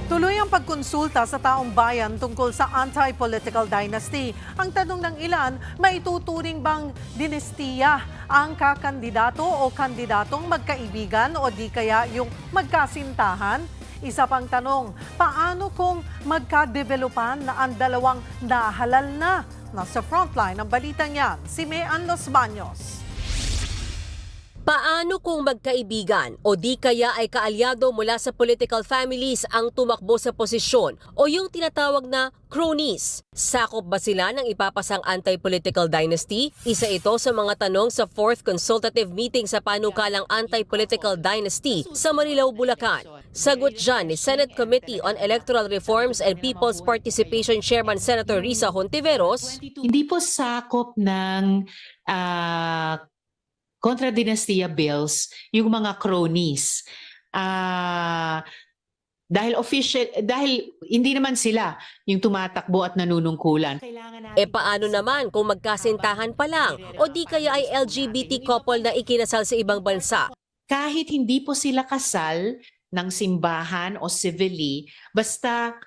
Tuloy ang pagkonsulta sa taong bayan tungkol sa anti-political dynasty. Ang tanong ng ilan, maituturing bang dinastiya ang kakandidato o kandidatong magkaibigan o di kaya yung magkasintahan? Isa pang tanong, paano kung magkadevelopan na ang dalawang nahalal na? Nasa frontline ng balitang yan, si Mean Los Baños. Paano kung magkaibigan o di kaya ay kaalyado mula sa political families ang tumakbo sa posisyon o yung tinatawag na cronies? Sakop ba sila ng ipapasang anti-political dynasty? Isa ito sa mga tanong sa 4th Consultative Meeting sa Panukalang Anti-Political Dynasty sa Marilao, Bulacan. Sagot dyan ni Senate Committee on Electoral Reforms and People's Participation Chairman Senator Risa Hontiveros. Hindi po sakop ng kontra-dinastiya bills yung mga cronies. Dahil hindi naman sila yung tumatakbo at nanunungkulan. Paano naman kung magkasintahan pa lang o di kaya ay LGBT couple na ikinasal sa ibang bansa? Kahit hindi po sila kasal ng simbahan o civilly, basta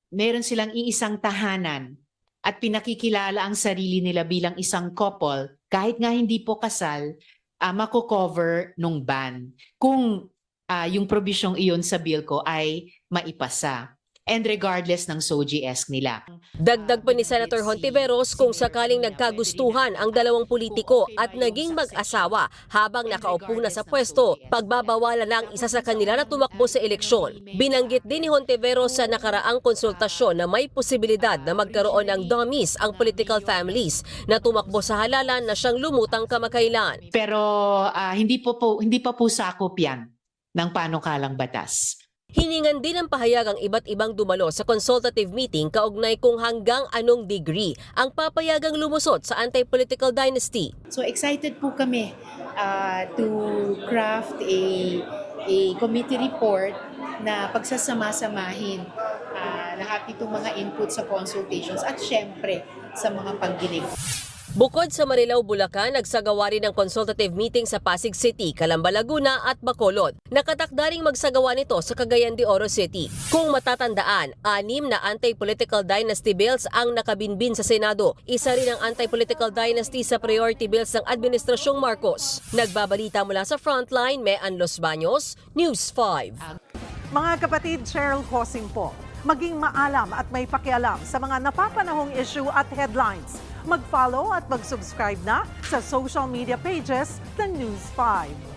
meron silang iisang tahanan at pinakikilala ang sarili nila bilang isang couple, kahit nga hindi po kasal, mako-cover nung ban. Kung yung probisyong iyon sa bill ko ay maipasa. And regardless ng SOGI-esque nila. Dagdag pa ni Senator Hontiveros kung sakaling nagkagustuhan ang dalawang politiko at naging mag-asawa habang nakaupo na sa pwesto, pagbabawalan na ang isa sa kanila na tumakbo sa eleksyon. Binanggit din ni Hontiveros sa nakaraang konsultasyon na may posibilidad na magkaroon ng dummies ang political families na tumakbo sa halalan na siyang lumutang kamakailan. Pero hindi pa po sakop yan ng panukalang batas. Hiningan din ng pahayag ang iba't ibang dumalo sa consultative meeting kaugnay kung hanggang anong degree ang papayagang lumusot sa anti-political dynasty. So excited po kami to craft a committee report na pagsasama-samahin lahat itong mga input sa consultations at syempre sa mga pagdinig. Bukod sa Marilao, Bulacan, nagsagawa rin ng consultative meeting sa Pasig City, Calamba, Laguna at Bacolod. Nakatakda ring magsagawa nito sa Cagayan de Oro City. Kung matatandaan, 6 na anti-political dynasty bills ang nakabinbin sa Senado. Isa rin ang anti-political dynasty sa priority bills ng Administrasyong Marcos. Nagbabalita mula sa Frontline, Mean Los Baños, News 5. Mga kapatid, Cheryl Cosing po. Maging maalam at may pakialam sa mga napapanahong issue at headlines. Mag-follow at mag-subscribe na sa social media pages ng News 5.